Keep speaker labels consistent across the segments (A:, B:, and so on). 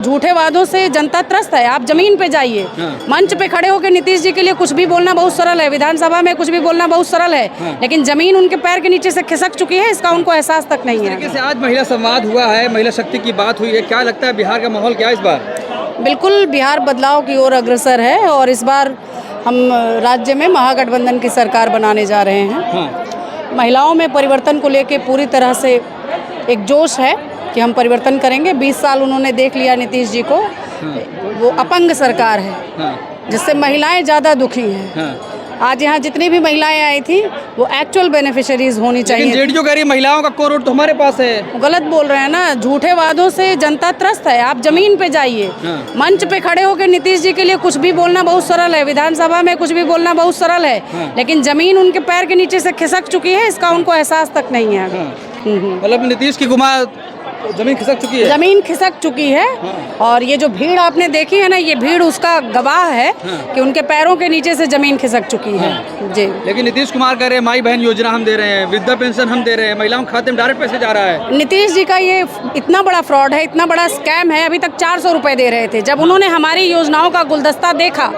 A: झूठे वादों से जनता त्रस्त है। आप जमीन पे जाइए। मंच पे खड़े होकर नीतीश जी के लिए कुछ भी बोलना बहुत सरल है, विधानसभा में कुछ भी बोलना बहुत सरल है, लेकिन जमीन उनके पैर के नीचे से खिसक चुकी है, इसका उनको एहसास तक नहीं है।
B: से आज महिला संवाद हुआ है, महिला शक्ति की बात हुई है, क्या लगता है बिहार का माहौल क्या है इस बार?
A: बिल्कुल बिहार बदलाव की ओर अग्रसर है और इस बार हम राज्य में महागठबंधन की सरकार बनाने जा रहे हैं। महिलाओं में परिवर्तन को लेकर पूरी तरह से एक जोश है कि हम परिवर्तन करेंगे। 20 साल उन्होंने देख लिया नीतीश जी को, वो अपंग सरकार है जिससे महिलाएं ज़्यादा दुखी हैं। आज यहाँ जितनी भी महिलाएं आई थी वो एक्चुअल बेनिफिशरीज होनी चाहिए।
B: जेडीयू कह रही है महिलाओं का कोर वोट तो हमारे पास है।
A: गलत बोल रहे हैं ना, झूठे वादों से जनता त्रस्त है। आप जमीन पे जाइए। मंच पे खड़े होकर नीतीश जी के लिए कुछ भी बोलना बहुत सरल है, विधानसभा में कुछ भी बोलना बहुत सरल है, लेकिन जमीन उनके पैर के नीचे से खिसक चुकी है, इसका उनको एहसास तक नहीं है।
B: मतलब नीतीश की जमीन खिसक चुकी है।
A: जमीन खिसक चुकी है और ये जो भीड़ आपने देखी है ना, ये भीड़ उसका गवाह है कि उनके पैरों के नीचे से जमीन खिसक चुकी है। जी।
B: लेकिन नीतीश कुमार कह रहे हैं माई बहन योजना हम दे रहे हैं, वृद्धा पेंशन हम दे रहे हैं, महिलाओं के खाते में डायरेक्ट पैसे जा रहा है।
A: नीतीश जी का ये इतना बड़ा फ्रॉड है, इतना बड़ा स्कैम है। अभी तक 400 रुपए दे रहे थे। जब उन्होंने हमारी योजनाओं का गुलदस्ता देखा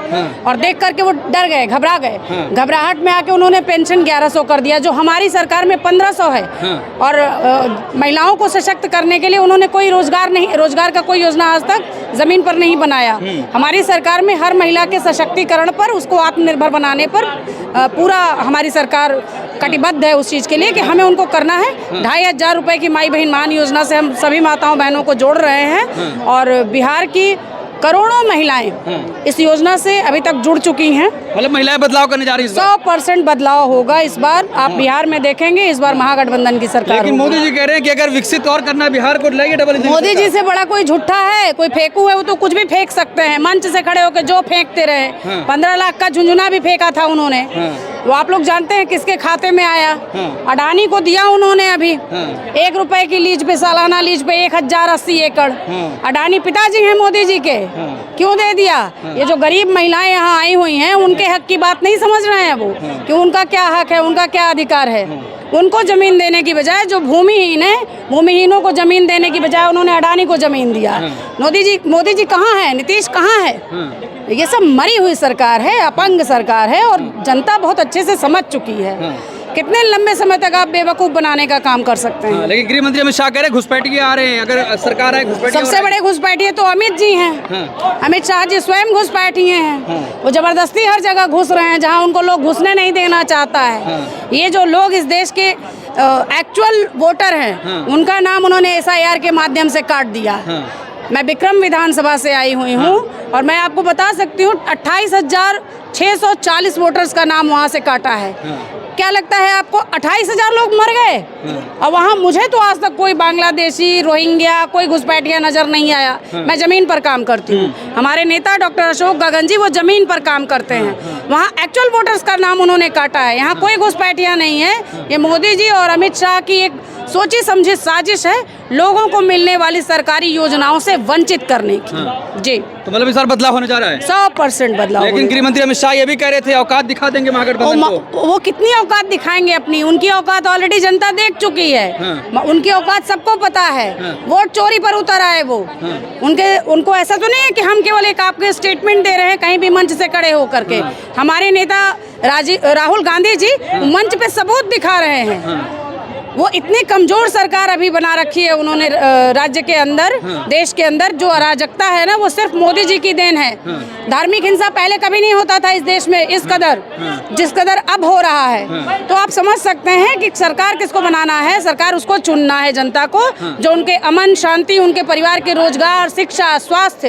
A: और देख करके वो डर गए, घबरा गए। घबराहट में आके उन्होंने पेंशन 1100 कर दिया, जो हमारी सरकार में 1500 है। और महिलाओं को सशक्त करने के लिए उन्होंने कोई रोजगार का कोई योजना आज तक जमीन पर नहीं बनाया। हमारी सरकार में हर महिला के सशक्तिकरण पर, उसको आत्मनिर्भर बनाने पर पूरा हमारी सरकार कटिबद्ध है उस चीज़ के लिए कि हमें उनको करना है। 2500 रुपए की माई बहन मान योजना से हम सभी माताओं बहनों को जोड़ रहे हैं और बिहार की करोड़ों महिलाएं इस योजना से अभी तक जुड़ चुकी हैं।
B: मतलब महिलाएं बदलाव करने जा रही हैं।
A: 100% बदलाव होगा इस बार। आप बिहार में देखेंगे इस बार महागठबंधन की सरकार।
B: लेकिन मोदी जी कह रहे हैं कि अगर विकसित और करना है बिहार को, लाइए डबल इंजन।
A: मोदी जी से बड़ा कोई झूठा है, कोई फेंकू है, वो तो कुछ भी फेंक सकते हैं। मंच से खड़े होकर जो फेंकते रहे, 15 लाख का झुंझुना भी फेंका था उन्होंने। वो आप लोग जानते हैं किसके खाते में आया? अडानी को दिया उन्होंने। अभी 1 रुपए की लीज पे, सालाना लीज पे 1080 एकड़। अडानी पिताजी हैं मोदी जी के, क्यों दे दिया? ये जो गरीब महिलाएं यहाँ आई हुई हैं उनके हक की बात नहीं समझ रहे हैं वो, कि उनका क्या हक है, उनका क्या अधिकार है। उनको जमीन देने की बजाय, जो भूमिहीन है, भूमिहीनों को जमीन देने की बजाय उन्होंने अडानी को जमीन दिया। मोदी जी कहाँ है? नीतीश कहाँ है? ये सब मरी हुई सरकार है, अपंग सरकार है और जनता बहुत अच्छे से समझ चुकी है। कितने लंबे समय तक आप बेवकूफ बनाने का काम कर सकते हैं?
B: लेकिन गृह मंत्री अमित शाह कह रहे हैं घुसपैठिए आ रहे हैं, अगर सरकार है घुसपैठिए।
A: सबसे बड़े घुसपैठिए तो अमित जी हैं। अमित शाह जी स्वयं घुसपैठिए हैं। वो जबरदस्ती हर जगह घुस रहे हैं जहां उनको लोग घुसने नहीं देना चाहता है। ये जो लोग इस देश के एक्चुअल वोटर हैं, उनका नाम उन्होंने SIR के माध्यम से काट दिया। मैं विक्रम विधानसभा से आई हुई हूँ और मैं आपको बता सकती हूँ 28,640 वोटर्स का नाम वहाँ से काटा है। क्या लगता है आपको 28,000 लोग मर गए? और वहाँ मुझे तो आज तक कोई बांग्लादेशी, रोहिंग्या, कोई घुसपैठिया नजर नहीं आया। मैं जमीन पर काम करती हूँ। हमारे नेता डॉक्टर अशोक गगन जी वो जमीन पर काम करते हैं। वहाँ एक्चुअल वोटर्स का नाम उन्होंने काटा है। यहाँ कोई घुसपैठिया नहीं है। ये मोदी जी और अमित शाह की एक सोची समझी साजिश है लोगों को मिलने वाली सरकारी योजनाओं से वंचित करने की। जी। तो
B: मतलब इस बार बदलाव होने जा रहा है।
A: 100% बदलाव।
B: लेकिन गृह मंत्री अमित शाह ये भी कह रहे थे औकात दिखा देंगे महागठबंधन को।
A: वो कितनी औकात दिखाएंगे अपनी? उनकी औकात ऑलरेडी जनता देख चुकी है। उनकी औकात सबको पता है। वोट चोरी पर उतर आए वो। उनको ऐसा तो नहीं है कि हम केवल एक आपके स्टेटमेंट दे रहे हैं कहीं भी मंच से खड़े होकर के। हमारे नेता राहुल गांधी जी मंच पे सबूत दिखा रहे हैं। वो इतनी कमजोर सरकार अभी बना रखी है उन्होंने राज्य के अंदर, देश के अंदर। जो अराजकता है ना, वो सिर्फ मोदी जी की देन है। धार्मिक हिंसा पहले कभी नहीं होता था इस देश में इस कदर, जिस कदर अब हो रहा है। तो आप समझ सकते हैं कि सरकार किसको बनाना है। सरकार उसको चुनना है जनता को जो उनके अमन शांति, उनके परिवार के रोजगार, शिक्षा, स्वास्थ्य,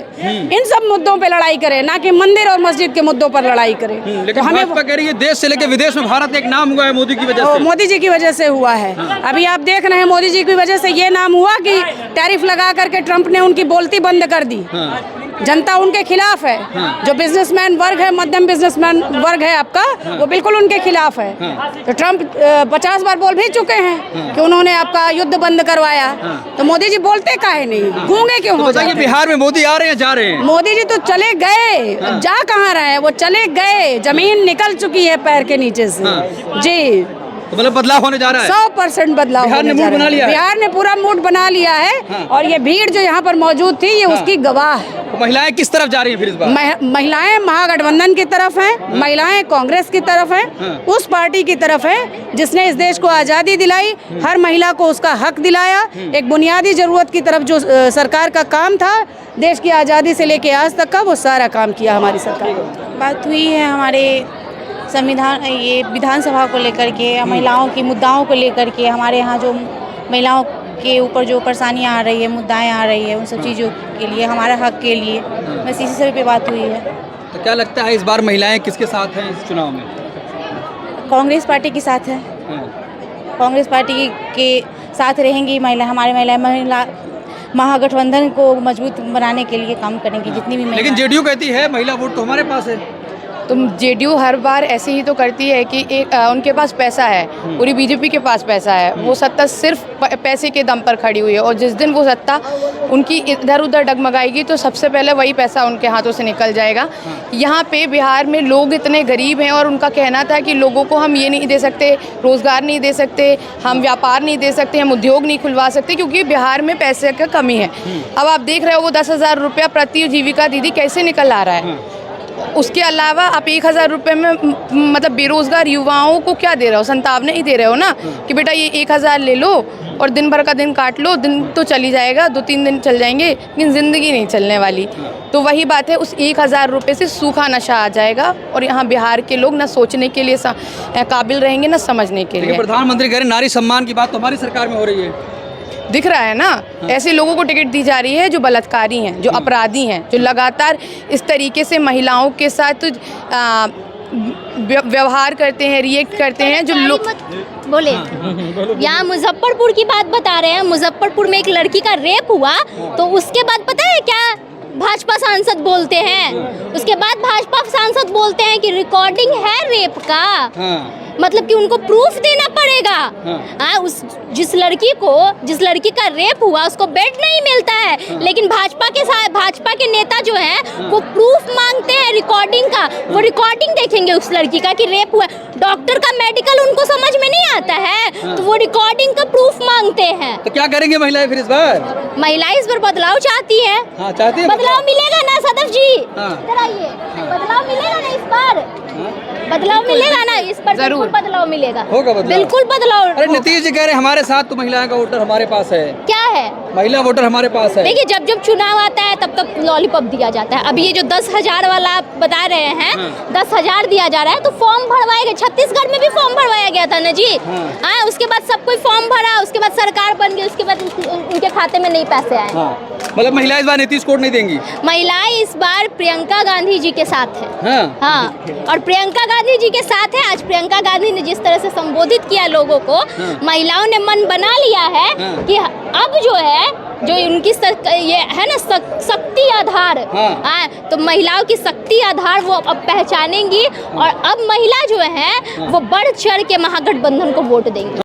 A: इन सब मुद्दों पर लड़ाई करे, ना कि मंदिर और मस्जिद के मुद्दों पर लड़ाई करे।
B: तो हमें कह रही है देश से लेकर विदेश में भारत एक नाम हुआ है मोदी की वजह से।
A: मोदी जी की वजह से हुआ है। अभी आप देख रहे हैं मोदी जी की वजह से ये नाम हुआ कि टैरिफ लगा करके ट्रंप ने उनकी बोलती बंद कर दी। जनता उनके खिलाफ है। जो बिजनेसमैन वर्ग है, मध्यम बिजनेसमैन वर्ग है आपका, वो बिल्कुल उनके खिलाफ है। तो ट्रंप 50 बार बोल भी चुके हैं कि उन्होंने आपका युद्ध बंद करवाया। तो मोदी जी बोलते काहे नहीं? गूंगे क्यों हो जाते?
B: बिहार में मोदी आ रहे हैं, जा रहे हैं।
A: मोदी जी तो चले गए, जा कहाँ रहे? वो चले गए। जमीन निकल चुकी है पैर के नीचे से। जी।
B: तो मतलब बदलाव होने जा रहा है।
A: 100% बदलाव
B: बिहार ने
A: होने जा
B: मूड
A: रहा
B: बना लिया है।
A: बिहार ने पूरा मूड बना लिया है।
B: हाँ।
A: और ये भीड़ जो यहाँ पर मौजूद थी ये उसकी गवाह है।
B: तो महिलाएं किस तरफ जा रही हैं फिर इस बार?
A: महिलाएं महागठबंधन की तरफ हैं, महिलाएं कांग्रेस की तरफ हैं, उस पार्टी की तरफ हैं जिसने इस देश को आज़ादी दिलाई, हर महिला को उसका हक दिलाया। एक बुनियादी ज़रूरत की तरफ जो सरकार का काम था देश की आज़ादी से लेके आज तक का, वो सारा काम किया हमारी सरकार ने।
C: बात हुई है हमारे संविधान ये विधानसभा को लेकर के, महिलाओं की मुद्दाओं को लेकर के, हमारे यहाँ जो महिलाओं के ऊपर जो परेशानियाँ आ रही है, मुद्दाएं आ रही है, उन सब चीज़ों के लिए, हमारे हक के लिए, बस इसी सब पे बात हुई है।
B: तो क्या लगता है इस बार महिलाएं किसके साथ हैं इस चुनाव में?
C: कांग्रेस पार्टी के साथ है, कांग्रेस पार्टी के साथ रहेंगी महिला, हमारे महिला महागठबंधन को मजबूत बनाने के लिए काम करेंगे जितनी भी
B: लेकिन जेडीयू कहती है महिला वोट तो हमारे पास है।
D: तो जेडीयू हर बार ऐसे ही तो करती है कि उनके पास पैसा है, पूरी बीजेपी के पास पैसा है, वो सत्ता सिर्फ पैसे के दम पर खड़ी हुई है। और जिस दिन वो सत्ता उनकी इधर उधर डगमगाएगी तो सबसे पहले वही पैसा उनके हाथों से निकल जाएगा। यहाँ पे बिहार में लोग इतने गरीब हैं और उनका कहना था कि लोगों को हम ये नहीं दे सकते, रोज़गार नहीं दे सकते, हम व्यापार नहीं दे सकते, हम उद्योग नहीं खुलवा सकते क्योंकि बिहार में पैसे का कमी है। अब आप देख रहे हो वो 10,000 रुपया प्रति जीविका दीदी कैसे निकल आ रहा है। उसके अलावा आप 1,000 रुपये में मतलब बेरोजगार युवाओं को क्या दे रहे हो? संतावने ही दे रहे हो ना कि बेटा ये 1,000 ले लो और दिन भर का दिन काट लो, दिन तो चली जाएगा, 2-3 दिन चल जाएंगे लेकिन ज़िंदगी नहीं चलने वाली। तो वही बात है, उस 1,000 रुपये से सूखा नशा आ जाएगा और यहाँ बिहार के लोग ना सोचने के लिए काबिल रहेंगे ना समझने के लिए।
B: प्रधानमंत्री कह रहे नारी सम्मान की बात तो हमारी सरकार में हो रही है।
D: दिख रहा है ना, ऐसे लोगों को टिकट दी जा रही है जो बलात्कारी हैं, जो अपराधी हैं, जो लगातार इस तरीके से महिलाओं के साथ व्यवहार करते हैं, रिएक्ट करते हैं। जो लोग
E: बोले यहाँ मुजफ्फरपुर की बात बता रहे हैं, मुजफ्फरपुर में एक लड़की का रेप हुआ तो उसके बाद पता है क्या भाजपा सांसद बोलते हैं? उसके बाद भाजपा सांसद बोलते हैं कि रिकॉर्डिंग है रेप का। मतलब कि उनको प्रूफ देना पड़ेगा। उस जिस लड़की का रेप हुआ उसको बेड नहीं मिलता है, लेकिन भाजपा के साथ भाजपा के नेता जो हैं वो प्रूफ मांगते हैं रिकॉर्डिंग का। वो रिकॉर्डिंग देखेंगे उस लड़की का कि रेप हुआ, डॉक्टर का मेडिकल उनको समझ में नहीं आता है तो वो रिकॉर्डिंग का प्रूफ मांगते हैं।
B: तो क्या करेंगे महिलाएं फिर इस बार?
E: महिलाएं इस बार बदलाव चाहती है।
B: चाहती है
E: बदलाव मिलेगा ना सदफ जी? इधर आइए, बदलाव मिलेगा ना इस बार? बदलाव मिलेगा ना इस पर? जरूर बदलाव मिलेगा,
B: होगा बदलाव,
E: बिल्कुल बदलाव।
B: अरे नीतीश जी कह रहे हमारे साथ तो महिलाओं का वोटर हमारे पास है।
E: क्या है?
B: महिला वोटर हमारे पास है।
E: देखिए जब चुनाव आता है तब तक लॉलीपॉप दिया जाता है। अभी ये जो 10,000 वाला आप बता रहे हैं, 10,000 दिया जा रहा है तो फॉर्म भरवाया गया, छत्तीसगढ़ में भी फॉर्म भरवाया गया था ना जी। उसके बाद सब कोई फॉर्म भरा, उसके बाद सरकार बन गई, उसके बाद उनके खाते में नहीं पैसे आए।
B: मतलब महिलाएं इस बार नीतीश को नहीं देंगी?
E: महिलाएं इस बार प्रियंका गांधी जी के साथ है। हाँ, और प्रियंका गांधी जी के साथ है। आज प्रियंका गांधी ने जिस तरह से संबोधित किया लोगों को, महिलाओं ने मन बना लिया है कि अब जो है जो उनकी ये है ना शक्ति आधार, तो महिलाओं की शक्ति आधार वो अब पहचानेंगी और अब महिला जो है वो बढ़ चढ़ के महागठबंधन को वोट देंगी।